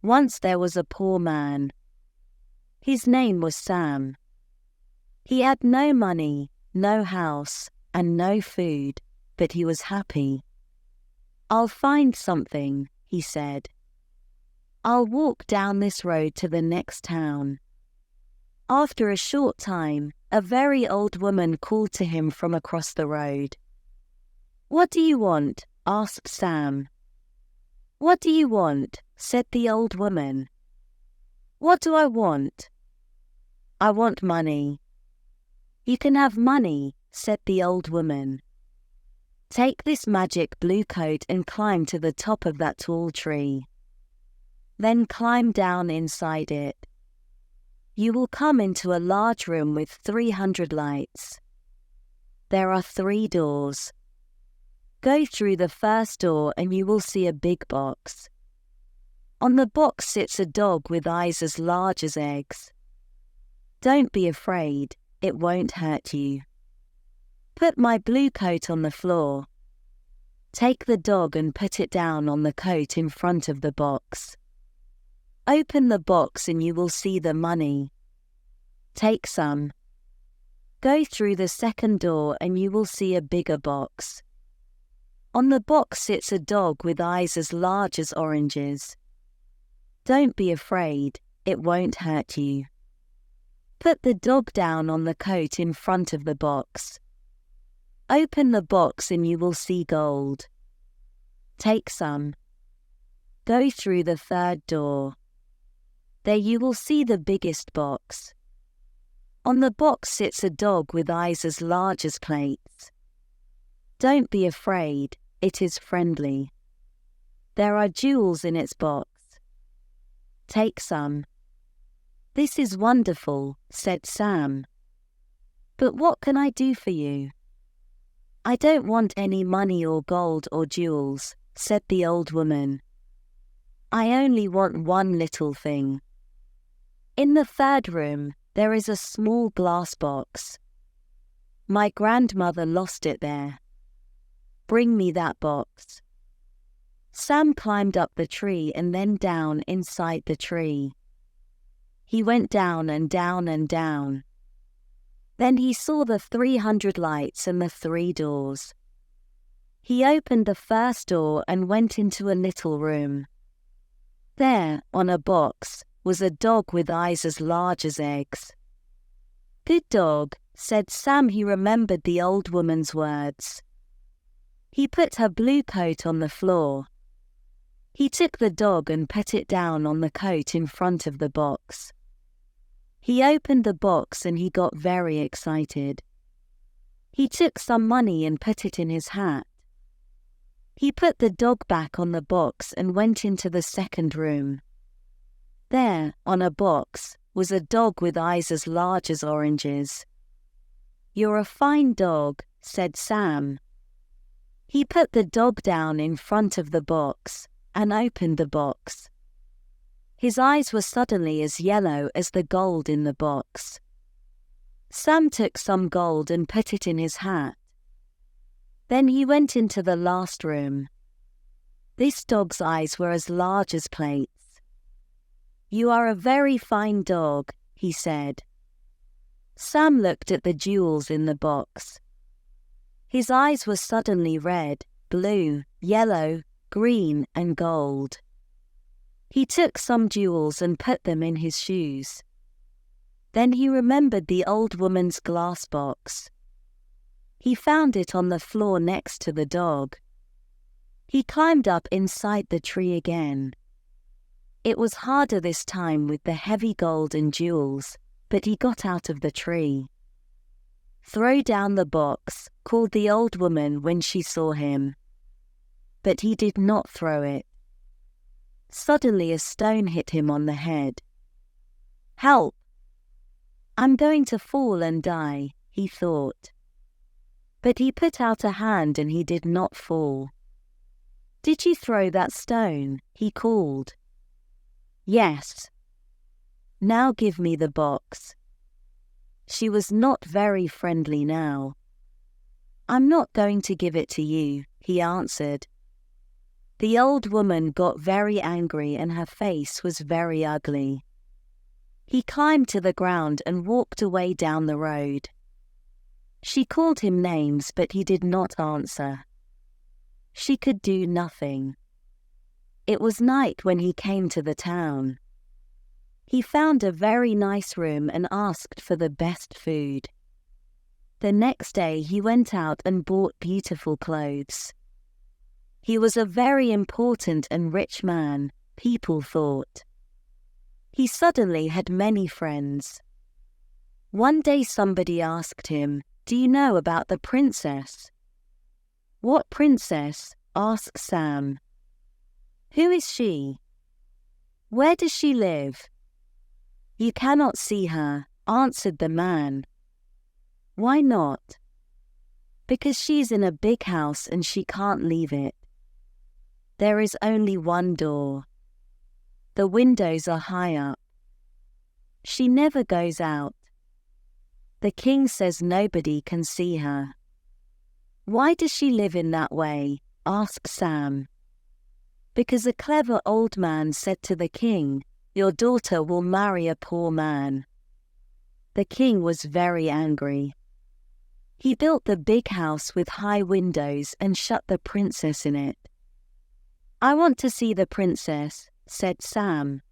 Once there was a poor man. His name was Sam. He had no money, no house, and no food, but he was happy. "I'll find something," he said. "I'll walk down this road to the next town." After a short time, a very old woman called to him from across the road. "What do you want?" asked Sam. "What do you want?" said the old woman. "What do I want?" "I want money." "You can have money," said the old woman. "Take this magic blue coat and climb to the top of that tall tree. Then climb down inside it. You will come into a large room with 300 lights. There are 3 doors. Go through the first door and you will see a big box. On the box sits a dog with eyes as large as eggs. Don't be afraid, it won't hurt you. Put my blue coat on the floor. Take the dog and put it down on the coat in front of the box. Open the box and you will see the money. Take some. Go through the second door and you will see a bigger box. On the box sits a dog with eyes as large as oranges. Don't be afraid, it won't hurt you. Put the dog down on the coat in front of the box. Open the box and you will see gold. Take some. Go through the third door. There you will see the biggest box. On the box sits a dog with eyes as large as plates. Don't be afraid, it is friendly. There are jewels in its box. Take some. "This is wonderful," said Sam. "But what can I do for you?" "I don't want any money or gold or jewels," said the old woman. "I only want one little thing. In the third room, there is a small glass box. My grandmother lost it there. Bring me that box." Sam climbed up the tree and then down inside the tree. He went down and down and down. Then he saw the 300 lights and the 3 doors. He opened the first door and went into a little room. There, on a box, was a dog with eyes as large as eggs. "Good dog," said Sam. He remembered the old woman's words. He put her blue coat on the floor. He took the dog and put it down on the coat in front of the box. He opened the box and he got very excited. He took some money and put it in his hat. He put the dog back on the box and went into the second room. There, on a box, was a dog with eyes as large as oranges. "You're a fine dog," said Sam. He put the dog down in front of the box and opened the box. His eyes were suddenly as yellow as the gold in the box. Sam took some gold and put it in his hat. Then he went into the last room. This dog's eyes were as large as plates. "You are a very fine dog," he said. Sam looked at the jewels in the box. His eyes were suddenly red, blue, yellow, green, and gold. He took some jewels and put them in his shoes. Then he remembered the old woman's glass box. He found it on the floor next to the dog. He climbed up inside the tree again. It was harder this time with the heavy gold and jewels, but he got out of the tree. "Throw down the box," called the old woman when she saw him. But he did not throw it. Suddenly a stone hit him on the head. "Help! I'm going to fall and die," he thought. But he put out a hand and he did not fall. "Did you throw that stone?" he called. "Yes." "Now give me the box." She was not very friendly now. "I'm not going to give it to you," he answered. The old woman got very angry and her face was very ugly. He climbed to the ground and walked away down the road. She called him names, but he did not answer. She could do nothing. It was night when he came to the town. He found a very nice room and asked for the best food. The next day he went out and bought beautiful clothes. He was a very important and rich man, people thought. He suddenly had many friends. One day somebody asked him, "Do you know about the princess?" "What princess?" asked Sam. "Who is she? Where does she live?" "You cannot see her," answered the man. "Why not?" "Because she's in a big house and she can't leave it. There is only one door. The windows are high up. She never goes out. The king says nobody can see her." "Why does she live in that way?" asked Sam. "Because a clever old man said to the king, 'Your daughter will marry a poor man.'" The king was very angry. He built the big house with high windows and shut the princess in it. "I want to see the princess," said Sam.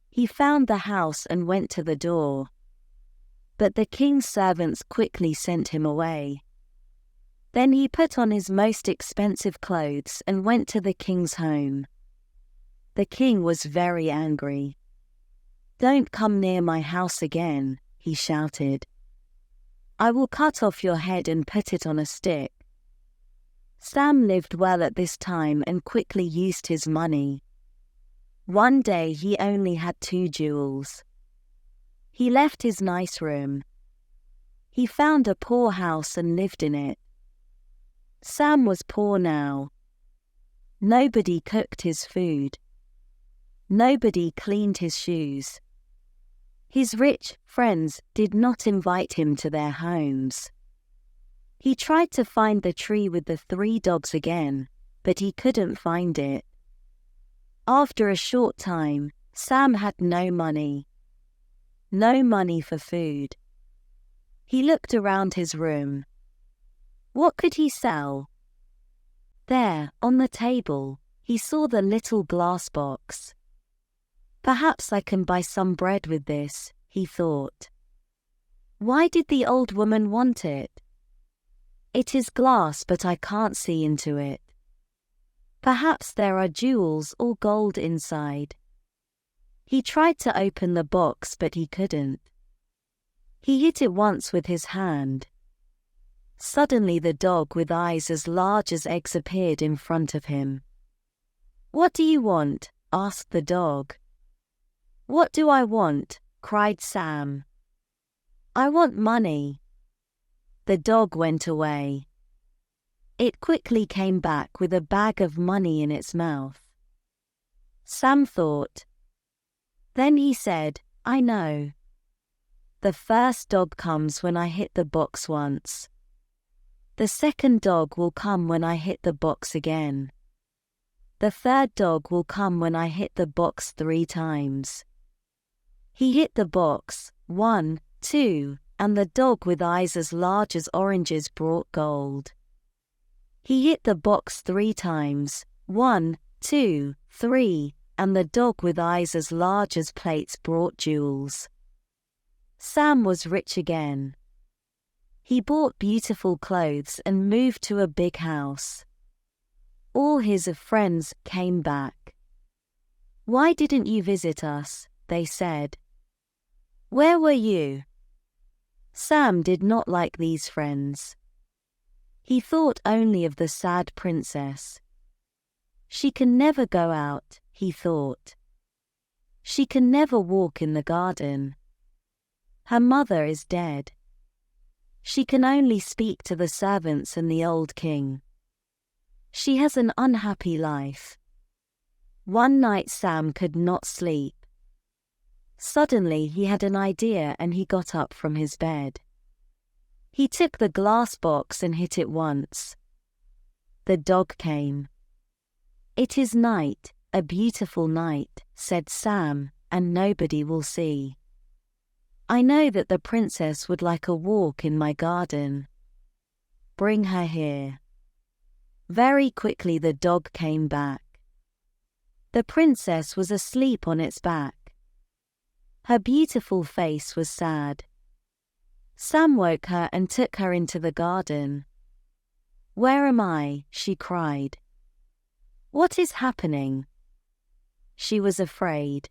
He found the house and went to the door. But the king's servants quickly sent him away. Then he put on his most expensive clothes and went to the king's home. The king was very angry. "Don't come near my house again," he shouted. "I will cut off your head and put it on a stick." Sam lived well at this time and quickly used his money. One day he only had 2 jewels. He left his nice room. He found a poor house and lived in it. Sam was poor now. Nobody cooked his food. Nobody cleaned his shoes. His rich friends did not invite him to their homes. He tried to find the tree with the 3 dogs again, but he couldn't find it. After a short time, Sam had no money. No money for food. He looked around his room. What could he sell? There, on the table, he saw the little glass box. "Perhaps I can buy some bread with this," he thought. Why did the old woman want it? "It is glass, but I can't see into it. Perhaps there are jewels or gold inside." He tried to open the box, but he couldn't. He hit it once with his hand. Suddenly the dog with eyes as large as eggs appeared in front of him. "What do you want?" asked the dog. "What do I want?" cried Sam. "I want money." The dog went away. It quickly came back with a bag of money in its mouth. Sam thought. Then he said, "I know. The first dog comes when I hit the box once. The second dog will come when I hit the box again. The third dog will come when I hit the box 3 times." He hit the box, 1, 2, and the dog with eyes as large as oranges brought gold. He hit the box 3 times, 1, 2, 3, and the dog with eyes as large as plates brought jewels. Sam was rich again. He bought beautiful clothes and moved to a big house. All his friends came back. "Why didn't you visit us?" they said. "Where were you?" Sam did not like these friends. He thought only of the sad princess. She can never go out, he thought. She can never walk in the garden. Her mother is dead. She can only speak to the servants and the old king. She has an unhappy life. One night Sam could not sleep. Suddenly he had an idea and he got up from his bed. He took the glass box and hit it once. The dog came. "It is night, a beautiful night," said Sam, "and nobody will see. I know that the princess would like a walk in my garden. Bring her here." Very quickly the dog came back. The princess was asleep on its back. Her beautiful face was sad. Sam woke her and took her into the garden. "Where am I?" she cried. "What is happening?" She was afraid.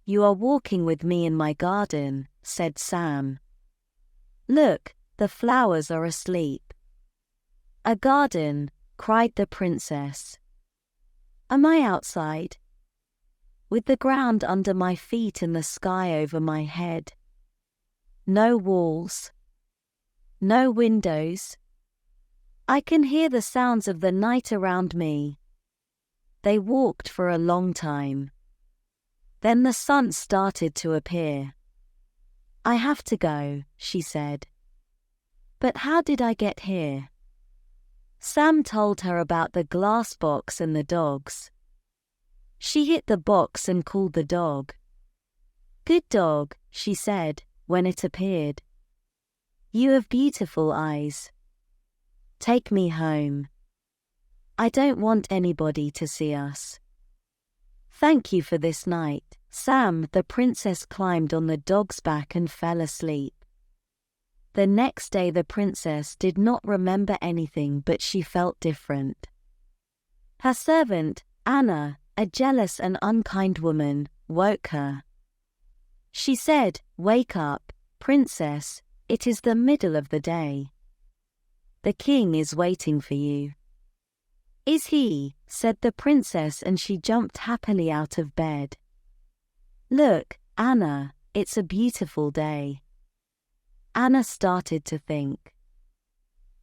"You are walking with me in my garden," said Sam. "Look, the flowers are asleep." "A garden," cried the princess. "Am I outside? With the ground under my feet and the sky over my head? No walls? No windows? I can hear the sounds of the night around me." They walked for a long time. Then the sun started to appear. "I have to go," she said. "But how did I get here?" Sam told her about the glass box and the dogs. She hit the box and called the dog. "Good dog," she said, when it appeared. "You have beautiful eyes. Take me home. I don't want anybody to see us." "Thank you for this night, Sam." The princess climbed on the dog's back and fell asleep. The next day the princess did not remember anything, but she felt different. Her servant, Anna, a jealous and unkind woman, woke her. She said, "Wake up, princess, it is the middle of the day. The king is waiting for you." "Is he?" said the princess, and she jumped happily out of bed. "Look, Anna, it's a beautiful day." Anna started to think.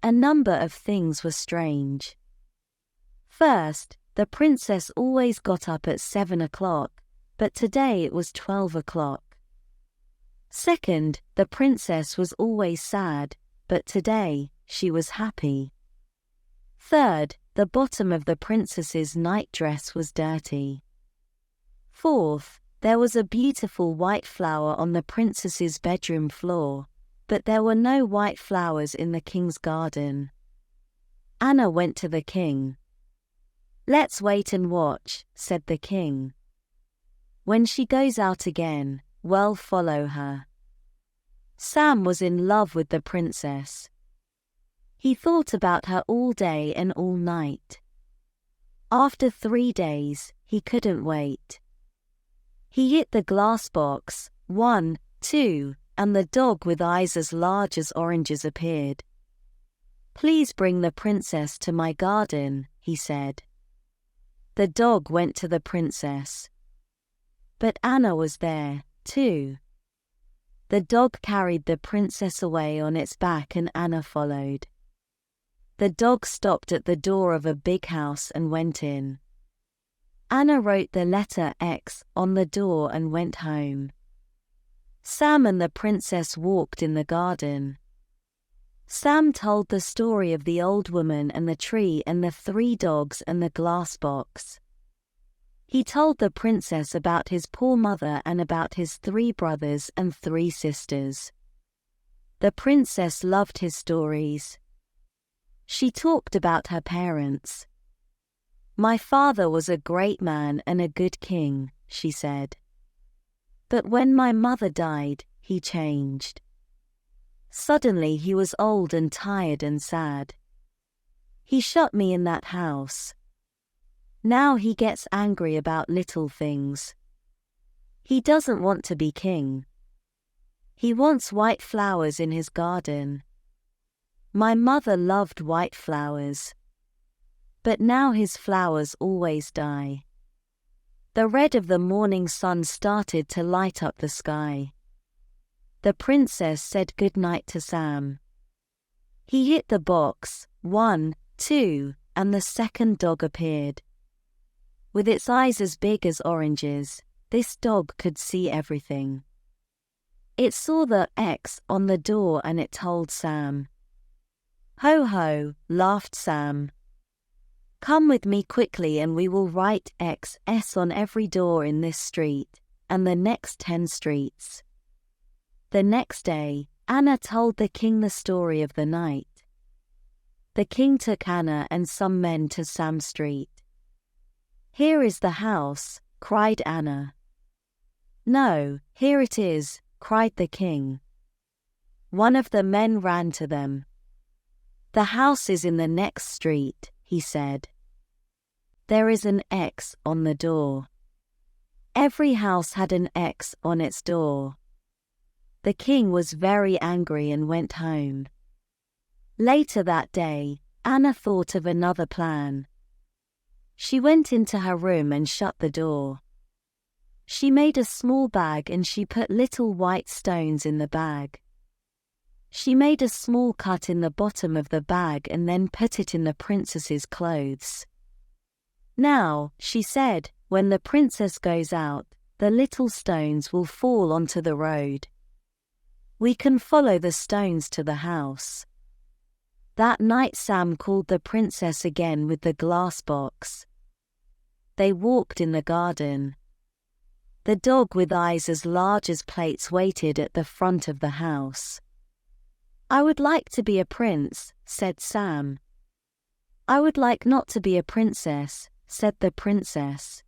A number of things were strange. First, the princess always got up at 7 o'clock, but today it was 12 o'clock. Second, the princess was always sad, but today she was happy. Third, the bottom of the princess's nightdress was dirty. Fourth, there was a beautiful white flower on the princess's bedroom floor, but there were no white flowers in the king's garden. Anna went to the king. "Let's wait and watch," said the king. "When she goes out again, we'll follow her." Sam was in love with the princess. He thought about her all day and all night. After 3 days, he couldn't wait. He hit the glass box, 1, 2, and the dog with eyes as large as oranges appeared. "Please bring the princess to my garden," he said. The dog went to the princess. But Anna was there, too. The dog carried the princess away on its back and Anna followed. The dog stopped at the door of a big house and went in. Anna wrote the letter X on the door and went home. Sam and the princess walked in the garden. Sam told the story of the old woman and the tree and the 3 dogs and the glass box. He told the princess about his poor mother and about his 3 brothers and 3 sisters. The princess loved his stories. She talked about her parents. "My father was a great man and a good king," she said. "But when my mother died, he changed. Suddenly he was old and tired and sad. He shut me in that house. Now he gets angry about little things. He doesn't want to be king. He wants white flowers in his garden. My mother loved white flowers. But now his flowers always die." The red of the morning sun started to light up the sky. The princess said good night to Sam. He hit the box, 1, 2, and the second dog appeared. With its eyes as big as oranges, this dog could see everything. It saw the X on the door and it told Sam. "Ho ho," laughed Sam. Come with me quickly and we will write XS on every door in this street, and the next 10 streets. The next day, Anna told the king the story of the night. The king took Anna and some men to Sam Street. "Here is the house," cried Anna. "No, here it is," cried the king. One of the men ran to them. "The house is in the next street," he said. "There is an X on the door." Every house had an X on its door. The king was very angry and went home. Later that day, Anna thought of another plan. She went into her room and shut the door. She made a small bag and she put little white stones in the bag. She made a small cut in the bottom of the bag and then put it in the princess's clothes. "Now," she said, "when the princess goes out, the little stones will fall onto the road. We can follow the stones to the house." That night Sam called the princess again with the glass box. They walked in the garden. The dog with eyes as large as plates waited at the front of the house. "I would like to be a prince," said Sam. "I would like not to be a princess," said the princess.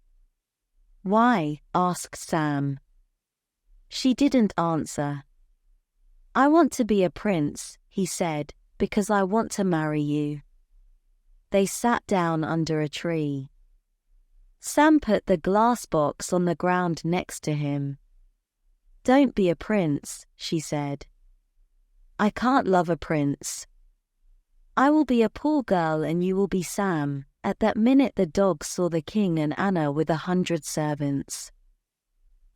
"Why?" asked Sam. She didn't answer. "I want to be a prince," he said, "because I want to marry you." They sat down under a tree. Sam put the glass box on the ground next to him. "Don't be a prince," she said. "I can't love a prince. I will be a poor girl and you will be Sam." At that minute the dog saw the king and Anna with 100 servants.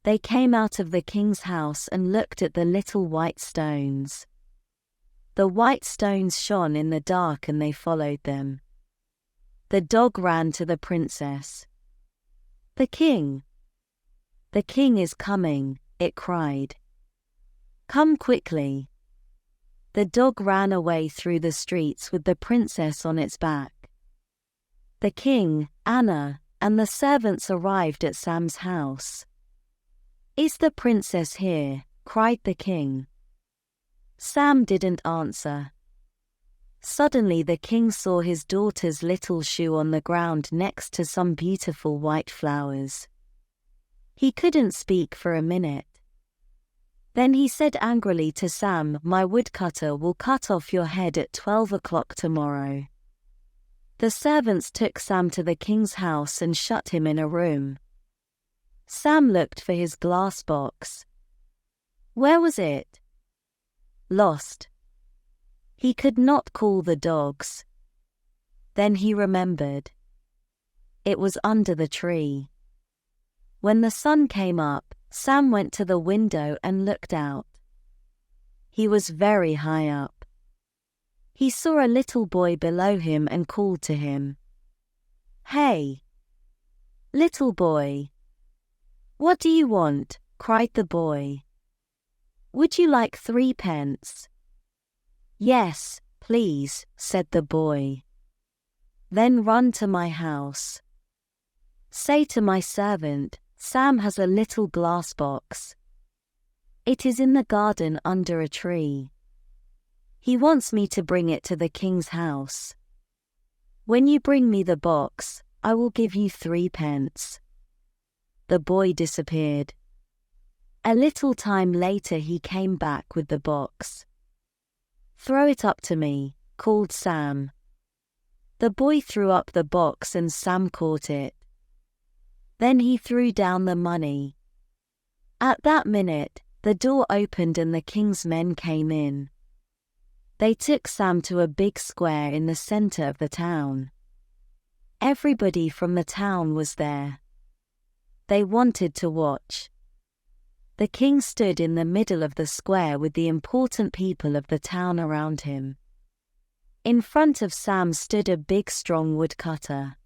They came out of the king's house and looked at the little white stones. The white stones shone in the dark and they followed them. The dog ran to the princess. "The king! The king is coming," it cried. "Come quickly." The dog ran away through the streets with the princess on its back. The king, Anna, and the servants arrived at Sam's house. "Is the princess here?" cried the king. Sam didn't answer. Suddenly the king saw his daughter's little shoe on the ground next to some beautiful white flowers. He couldn't speak for a minute. Then he said angrily to Sam, "My woodcutter will cut off your head at 12 o'clock tomorrow." The servants took Sam to the king's house and shut him in a room. Sam looked for his glass box. Where was it? Lost. He could not call the dogs. Then he remembered. It was under the tree. When the sun came up, Sam went to the window and looked out. He was very high up. He saw a little boy below him and called to him. "Hey, little boy. What do you want?" cried the boy. "Would you like 3 pence?" "Yes, please," said the boy. "Then run to my house. Say to my servant, Sam has a little glass box. It is in the garden under a tree. He wants me to bring it to the king's house. When you bring me the box, I will give you 3 pence. The boy disappeared. A little time later he came back with the box. "Throw it up to me," called Sam. The boy threw up the box and Sam caught it. Then he threw down the money. At that minute, the door opened and the king's men came in. They took Sam to a big square in the center of the town. Everybody from the town was there. They wanted to watch. The king stood in the middle of the square with the important people of the town around him. In front of Sam stood a big strong woodcutter.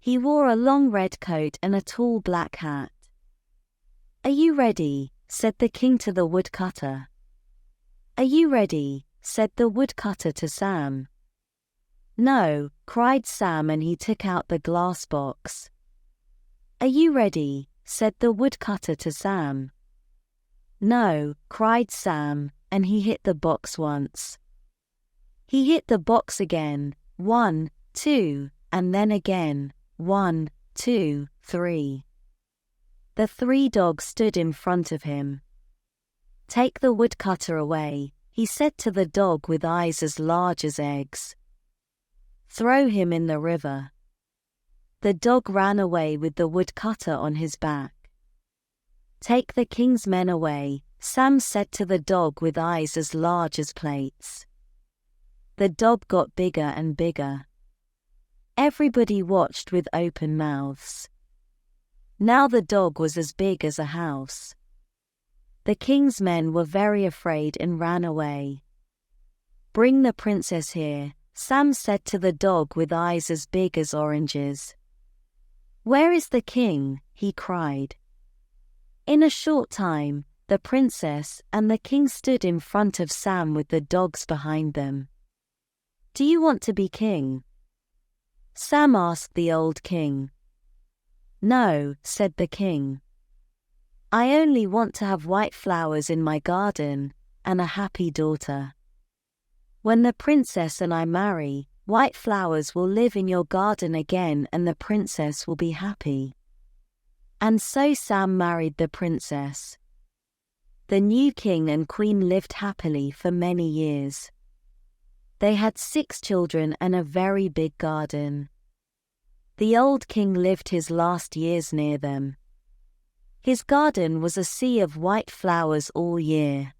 He wore a long red coat and a tall black hat. "Are you ready?" said the king to the woodcutter. "Are you ready?" said the woodcutter to Sam. No, cried Sam, and he took out the glass box. Are you ready? Said the woodcutter to Sam. No, cried Sam, and he hit the box once. He hit the box again, 1, 2, and then again, 1, 2, 3. The 3 dogs stood in front of him. Take the woodcutter away, he said to the dog with eyes as large as eggs. Throw him in the river. The dog ran away with the woodcutter on his back. Take the king's men away, Sam said to the dog with eyes as large as plates. The dog got bigger and bigger. Everybody watched with open mouths. Now the dog was as big as a house. The king's men were very afraid and ran away. Bring the princess here, Sam said to the dog with eyes as big as oranges. Where is the king? He cried. In a short time, the princess and the king stood in front of Sam with the dogs behind them. Do you want to be king? Sam asked the old king. No, said the king. I only want to have white flowers in my garden and a happy daughter. When the princess and I marry, white flowers will live in your garden again and the princess will be happy. And so Sam married the princess. The new king and queen lived happily for many years. They had 6 children and a very big garden. The old king lived his last years near them. His garden was a sea of white flowers all year.